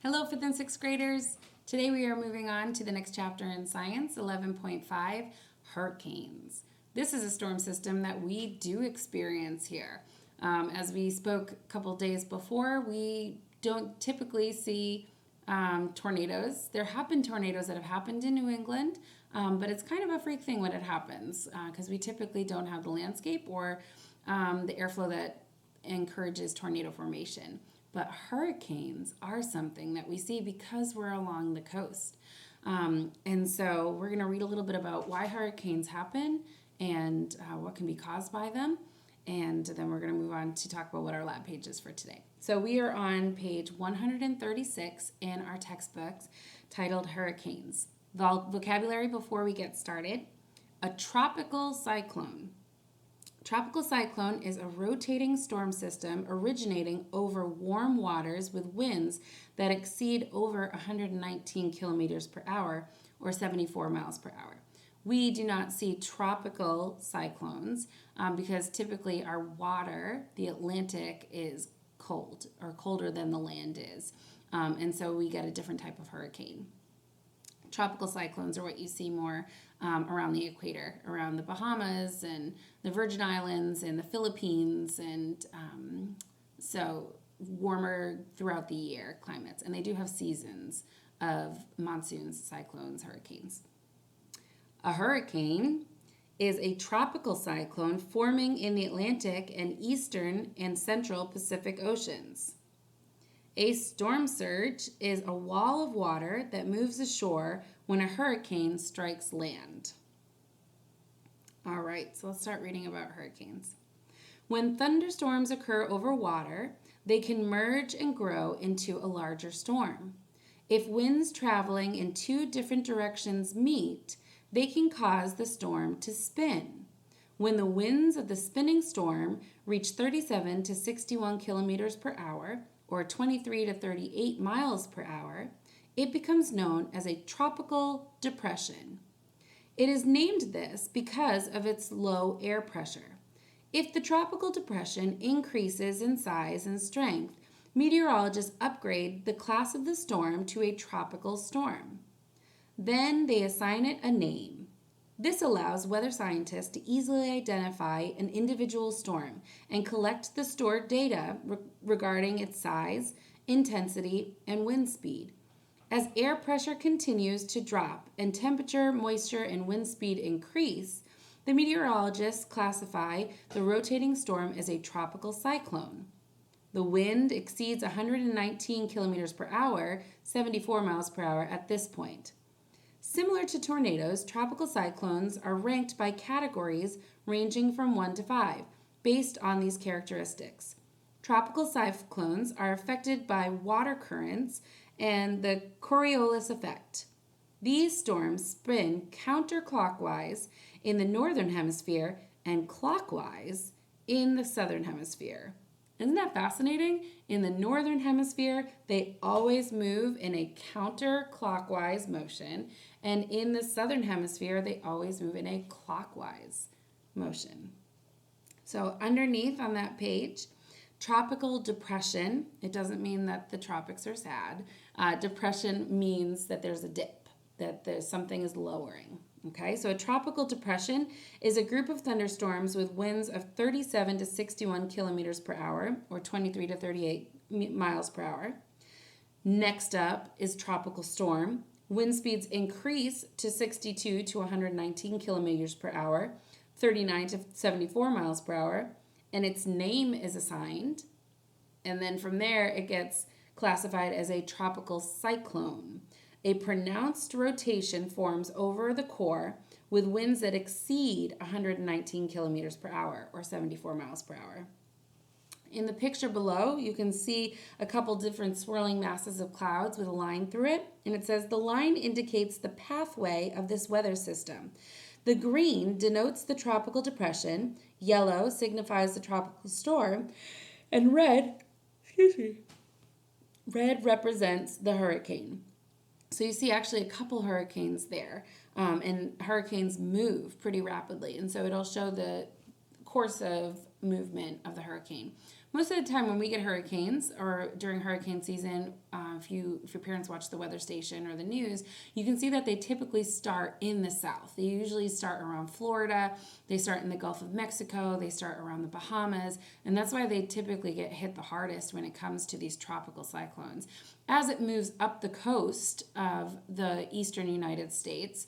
Hello, 5th and 6th graders. Today we are moving on to the next chapter in science, 11.5, hurricanes. This is a storm system that we do experience here. As we spoke a couple days before, we don't typically see tornadoes. There have been tornadoes that have happened in New England, but it's kind of a freak thing when it happens because we typically don't have the landscape or the airflow that encourages tornado formation. But hurricanes are something that we see because we're along the coast. And so we're going to read a little bit about why hurricanes happen and what can be caused by them. And then we're going to move on to talk about what our lab page is for today. So we are on page 136 in our textbooks titled Hurricanes. Vocabulary before we get started. A tropical cyclone. Tropical cyclone is a rotating storm system originating over warm waters with winds that exceed over 119 kilometers per hour or 74 miles per hour. We do not see tropical cyclones because typically our water, the Atlantic, is cold or colder than the land is. And so we get a different type of hurricane. Tropical cyclones are what you see more around the equator, around the Bahamas and the Virgin Islands and the Philippines, and so warmer throughout the year climates. And they do have seasons of monsoons, cyclones, hurricanes. A hurricane is a tropical cyclone forming in the Atlantic and eastern and central Pacific Oceans. A storm surge is a wall of water that moves ashore when a hurricane strikes land. All right, so let's start reading about hurricanes. When thunderstorms occur over water, they can merge and grow into a larger storm. If winds traveling in two different directions meet, they can cause the storm to spin. When the winds of the spinning storm reach 37 to 61 kilometers per hour, or 23 to 38 miles per hour, it becomes known as a tropical depression. It is named this because of its low air pressure. If the tropical depression increases in size and strength, meteorologists upgrade the class of the storm to a tropical storm. Then they assign it a name. This allows weather scientists to easily identify an individual storm and collect the stored data regarding its size, intensity, and wind speed. As air pressure continues to drop and temperature, moisture, and wind speed increase, the meteorologists classify the rotating storm as a tropical cyclone. The wind exceeds 119 kilometers per hour, 74 miles per hour at this point. Similar to tornadoes, tropical cyclones are ranked by categories ranging from 1 to 5, based on these characteristics. Tropical cyclones are affected by water currents and the Coriolis effect. These storms spin counterclockwise in the northern hemisphere and clockwise in the southern hemisphere. Isn't that fascinating? In the northern hemisphere, they always move in a counterclockwise motion, and in the southern hemisphere, they always move in a clockwise motion. So underneath on that page, tropical depression, it doesn't mean that the tropics are sad. Depression means that there's a dip, that there's something is lowering. Okay, so a tropical depression is a group of thunderstorms with winds of 37 to 61 kilometers per hour, or 23 to 38 miles per hour. Next up is tropical storm. Wind speeds increase to 62 to 119 kilometers per hour, 39 to 74 miles per hour, and its name is assigned. And then from there, it gets classified as a tropical cyclone. A pronounced rotation forms over the core with winds that exceed 119 kilometers per hour, or 74 miles per hour. In the picture below, you can see a couple different swirling masses of clouds with a line through it, and it says the line indicates the pathway of this weather system. The green denotes the tropical depression, yellow signifies the tropical storm, and red represents the hurricane. So you see actually a couple hurricanes there, and hurricanes move pretty rapidly, and so it'll show the course of movement of the hurricane. most of the time when we get hurricanes or during hurricane season, if your parents watch the weather station or the news, you can see that they typically start in the south. They usually start around Florida, they start in the Gulf of Mexico, they start around the Bahamas, and that's why they typically get hit the hardest when it comes to these tropical cyclones. As it moves up the coast of the eastern United States,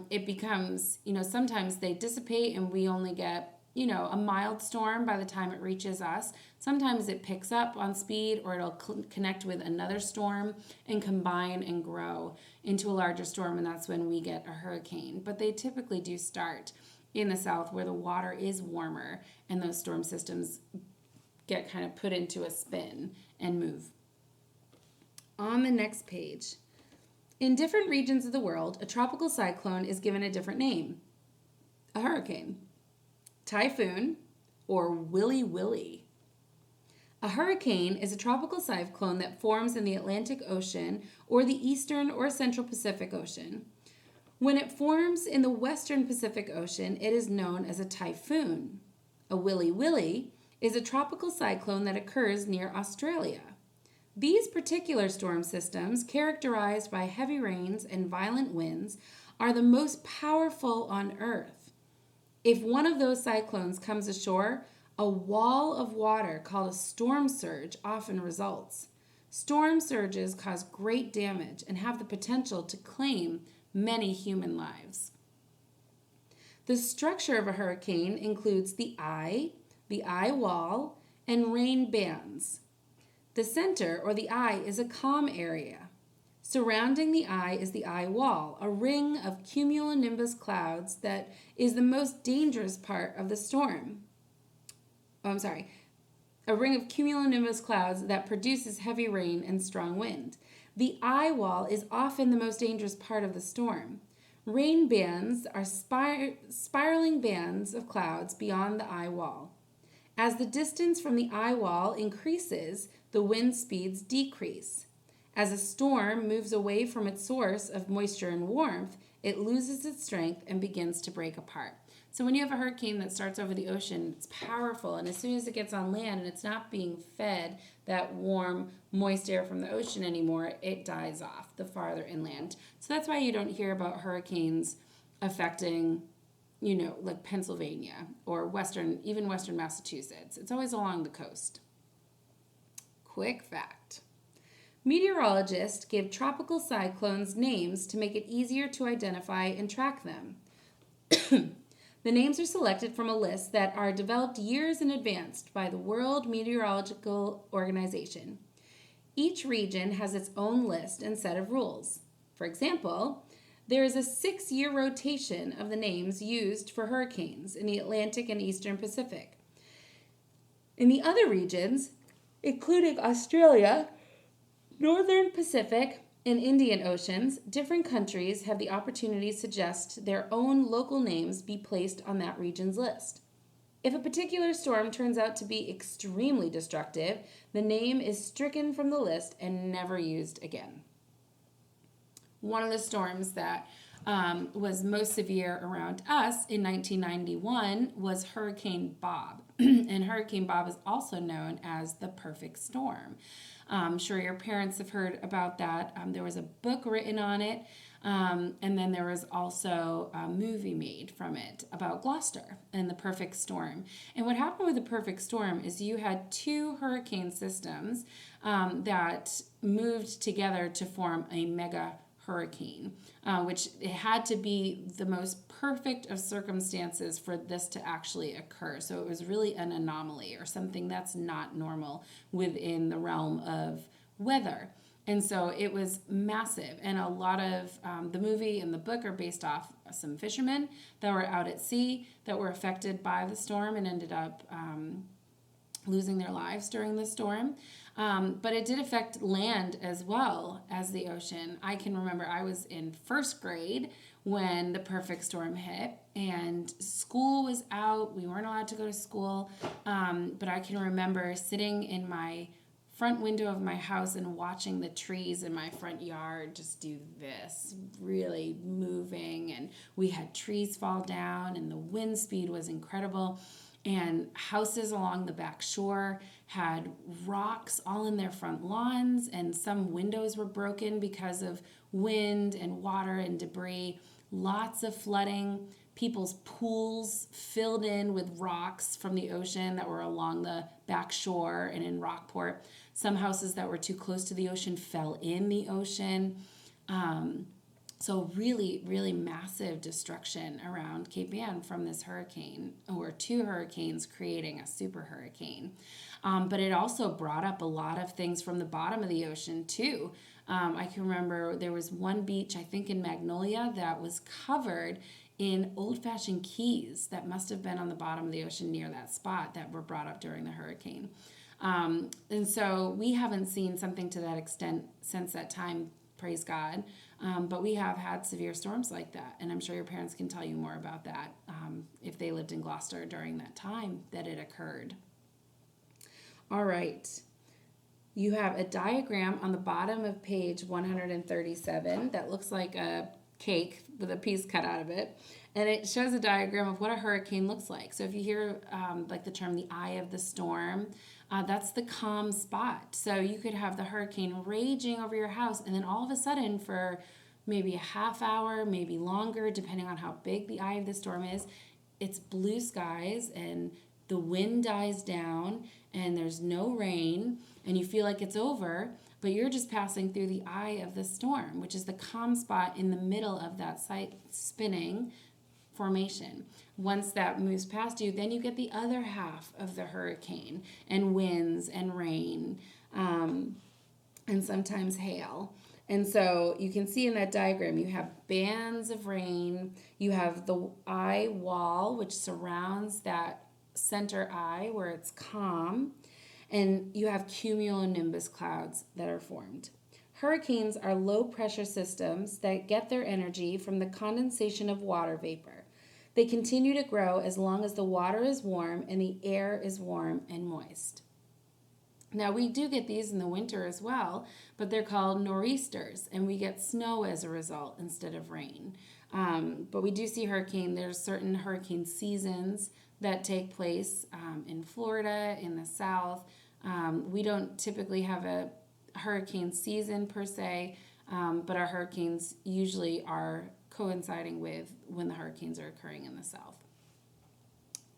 it becomes, sometimes they dissipate and we only get a mild storm by the time it reaches us. Sometimes it picks up on speed or it'll connect with another storm and combine and grow into a larger storm, and that's when we get a hurricane. But they typically do start in the south where the water is warmer and those storm systems get kind of put into a spin and move. On the next page, in different regions of the world, a tropical cyclone is given a different name: a hurricane, typhoon, or willy willy. A hurricane is a tropical cyclone that forms in the Atlantic Ocean or the Eastern or Central Pacific Ocean. When it forms in the Western Pacific Ocean, it is known as a typhoon. A willy willy is a tropical cyclone that occurs near Australia. These particular storm systems, characterized by heavy rains and violent winds, are the most powerful on Earth. If one of those cyclones comes ashore, a wall of water called a storm surge often results. Storm surges cause great damage and have the potential to claim many human lives. The structure of a hurricane includes the eye wall, and rain bands. The center, or the eye, is a calm area. Surrounding the eye is the eye wall, a ring of cumulonimbus clouds that is the most dangerous part of the storm. A ring of cumulonimbus clouds that produces heavy rain and strong wind. The eye wall is often the most dangerous part of the storm. Rain bands are spiraling bands of clouds beyond the eye wall. As the distance from the eye wall increases, the wind speeds decrease. As a storm moves away from its source of moisture and warmth, it loses its strength and begins to break apart. So when you have a hurricane that starts over the ocean, it's powerful, and as soon as it gets on land and it's not being fed that warm, moist air from the ocean anymore, it dies off the farther inland. So that's why you don't hear about hurricanes affecting, like Pennsylvania or even western Massachusetts. It's always along the coast. Quick fact. Meteorologists give tropical cyclones names to make it easier to identify and track them. The names are selected from a list that are developed years in advance by the World Meteorological Organization. Each region has its own list and set of rules. For example, there is a 6-year rotation of the names used for hurricanes in the Atlantic and Eastern Pacific. In the other regions, including Australia, Northern Pacific, and Indian Oceans, different countries have the opportunity to suggest their own local names be placed on that region's list. If a particular storm turns out to be extremely destructive, the name is stricken from the list and never used again. One of the storms that was most severe around us in 1991 was Hurricane Bob. And Hurricane Bob is also known as the perfect storm. I'm sure your parents have heard about that. There was a book written on it, and then there was also a movie made from it about Gloucester and the perfect storm. And what happened with the perfect storm is you had 2 hurricane systems that moved together to form a mega hurricane, which it had to be the most perfect of circumstances for this to actually occur. So it was really an anomaly or something that's not normal within the realm of weather. And so it was massive. And a lot of the movie and the book are based off some fishermen that were out at sea that were affected by the storm and ended up losing their lives during the storm. But it did affect land as well as the ocean. I can remember I was in 1st grade when the perfect storm hit, and school was out. We weren't allowed to go to school. But I can remember sitting in my front window of my house and watching the trees in my front yard just do this, really moving. And we had trees fall down, and the wind speed was incredible. And houses along the back shore had rocks all in their front lawns, and some windows were broken because of wind and water and debris. Lots of flooding. People's pools filled in with rocks from the ocean that were along the back shore and in Rockport. Some houses that were too close to the ocean fell in the ocean. So really, really massive destruction around Cape Ann from this hurricane, or two hurricanes creating a super hurricane. But it also brought up a lot of things from the bottom of the ocean too. I can remember there was one beach, I think in Magnolia, that was covered in old-fashioned keys that must have been on the bottom of the ocean near that spot that were brought up during the hurricane. And so we haven't seen something to that extent since that time, praise God. But we have had severe storms like that, and I'm sure your parents can tell you more about that if they lived in Gloucester during that time that it occurred. All right. You have a diagram on the bottom of page 137 that looks like a cake with a piece cut out of it, and it shows a diagram of what a hurricane looks like. So if you hear like the term the eye of the storm, that's the calm spot. So you could have the hurricane raging over your house, and then all of a sudden for maybe a half hour, maybe longer, depending on how big the eye of the storm is, it's blue skies and the wind dies down and there's no rain and you feel like it's over, but you're just passing through the eye of the storm, which is the calm spot in the middle of that site spinning formation. Once that moves past you, then you get the other half of the hurricane and winds and rain and sometimes hail. And so you can see in that diagram, you have bands of rain, you have the eye wall, which surrounds that center eye where it's calm, and you have cumulonimbus clouds that are formed. Hurricanes are low pressure systems that get their energy from the condensation of water vapor. They continue to grow as long as the water is warm and the air is warm and moist. Now, we do get these in the winter as well, but they're called nor'easters, and we get snow as a result instead of rain. But we do see there's certain hurricane seasons that take place in Florida, in the South. We don't typically have a hurricane season per se, but our hurricanes usually are coinciding with when the hurricanes are occurring in the South.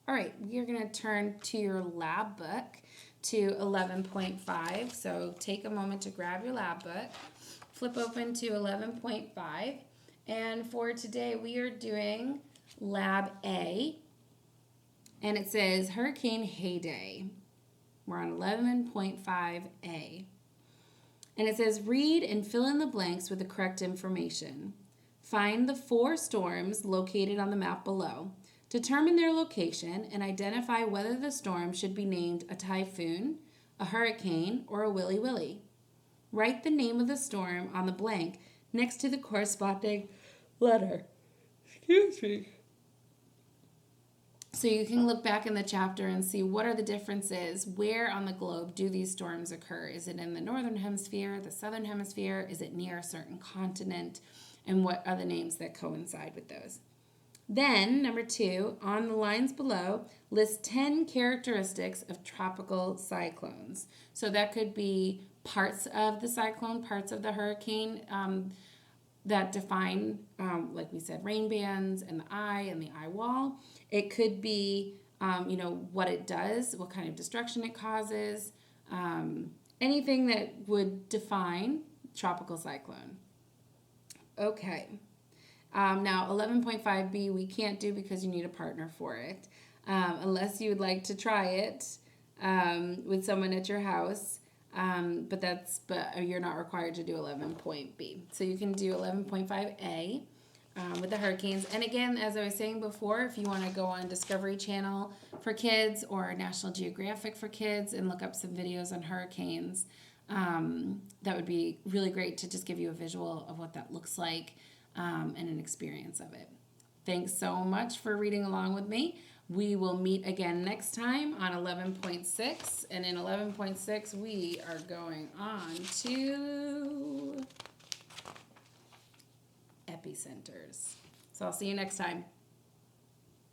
All right, we're going to turn to your lab book to 11.5. So take a moment to grab your lab book, flip open to 11.5, and for today we are doing Lab A, and it says Hurricane Heyday. We're on 11.5A. And it says read and fill in the blanks with the correct information. Find the 4 storms located on the map below. Determine their location and identify whether the storm should be named a typhoon, a hurricane, or a willy willy. Write the name of the storm on the blank next to the corresponding letter. Excuse me. So you can look back in the chapter and see what are the differences. Where on the globe do these storms occur? Is it in the northern hemisphere, the southern hemisphere? Is it near a certain continent? And what are the names that coincide with those? Then, number 2, on the lines below, list 10 characteristics of tropical cyclones. So that could be parts of the cyclone, parts of the hurricane that define, like we said, rain bands and the eye wall. It could be, what it does, what kind of destruction it causes, anything that would define tropical cyclone. Okay. Now, 11.5B we can't do because you need a partner for it, unless you would like to try it with someone at your house, but you're not required to do 11.B. So you can do 11.5A with the hurricanes. And again, as I was saying before, if you want to go on Discovery Channel for kids or National Geographic for kids and look up some videos on hurricanes, that would be really great to just give you a visual of what that looks like. And an experience of it. Thanks so much for reading along with me. We will meet again next time on 11.6, and in 11.6 we are going on to epicenters. So I'll see you next time.